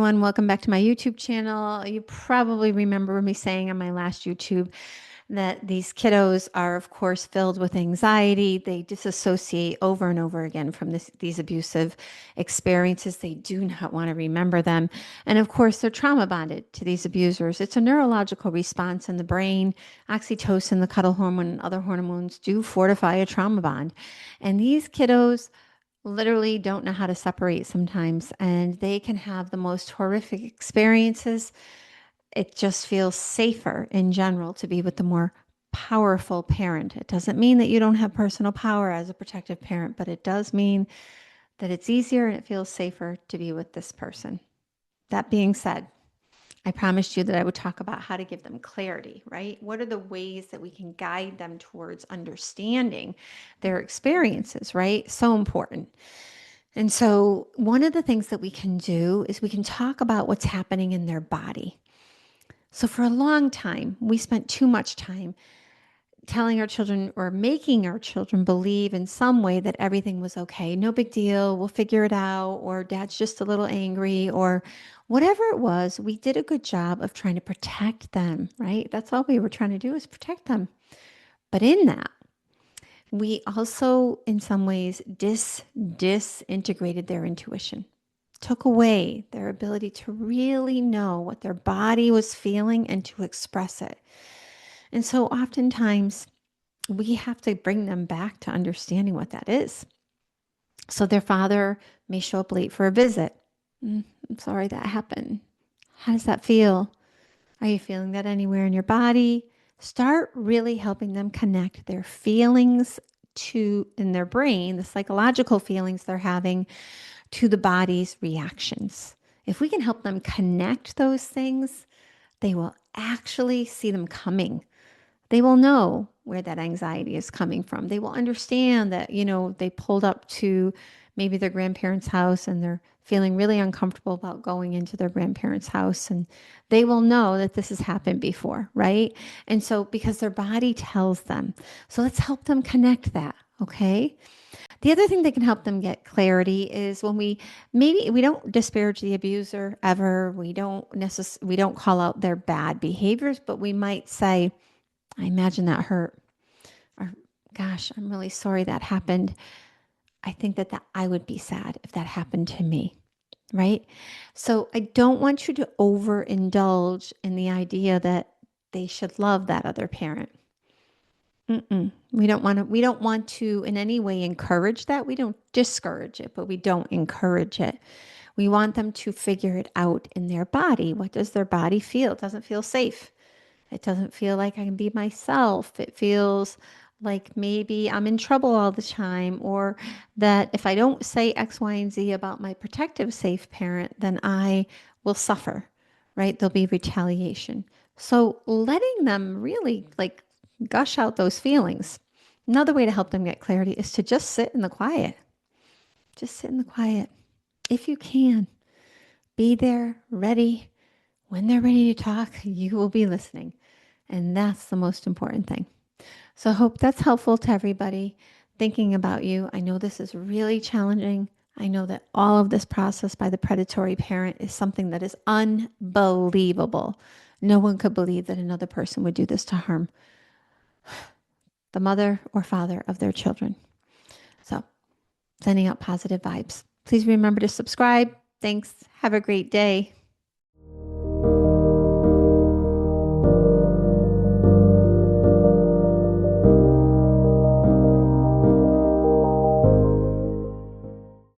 everyone. Welcome back to my YouTube channel. You probably remember me saying on my last YouTube that these kiddos are, of course, filled with anxiety. They disassociate over and over again from these abusive experiences. They do not want to remember them. And of course, they're trauma bonded to these abusers. It's a neurological response in the brain. Oxytocin, the cuddle hormone, and other hormones do fortify a trauma bond. And these kiddos literally don't know how to separate sometimes, and they can have the most horrific experiences. It just feels safer in general to be with the more powerful parent. It doesn't mean that you don't have personal power as a protective parent, but it does mean that it's easier and it feels safer to be with this person. That being said, I promised you that I would talk about how to give them clarity, right? What are the ways that we can guide them towards understanding their experiences, right? So important. And so, one of the things that we can do is we can talk about what's happening in their body. So, for a long time, we spent too much time telling our children or making our children believe in some way that everything was okay. No big deal. We'll figure it out. Or dad's just a little angry or whatever it was. We did a good job of trying to protect them, right? That's all we were trying to do is protect them. But in that, we also, in some ways, disintegrated their intuition, took away their ability to really know what their body was feeling and to express it. And so oftentimes we have to bring them back to understanding what that is. So their father may show up late for a visit. I'm sorry that happened. How does that feel? Are you feeling that anywhere in your body? Start really helping them connect their feelings to, in their brain, the psychological feelings they're having to the body's reactions. If we can help them connect those things, they will actually see them coming. They will know where that anxiety is coming from. They will understand that, they pulled up to maybe their grandparents' house and they're feeling really uncomfortable about going into their grandparents' house. And they will know that this has happened before, right? And so, because their body tells them. So let's help them connect that, okay? The other thing that can help them get clarity is when maybe we don't disparage the abuser ever. We don't call out their bad behaviors, but we might say, I imagine that hurt. Or, gosh, I'm really sorry that happened. I think that I would be sad if that happened to me, right? So I don't want you to overindulge in the idea that they should love that other parent. We don't want to in any way encourage that. We don't discourage it, but we don't encourage it. We want them to figure it out in their body. What does their body feel? It doesn't feel safe. It doesn't feel like I can be myself. It feels like maybe I'm in trouble all the time, or that if I don't say X, Y, and Z about my protective, safe parent, then I will suffer, right? There'll be retaliation. So letting them really gush out those feelings. Another way to help them get clarity is to just sit in the quiet. Just sit in the quiet. If you can, be there, ready. When they're ready to talk, you will be listening. And that's the most important thing. So I hope that's helpful to everybody thinking about you. I know this is really challenging. I know that all of this process by the predatory parent is something that is unbelievable. No one could believe that another person would do this to harm the mother or father of their children. So, sending out positive vibes. Please remember to subscribe. Thanks. Have a great day.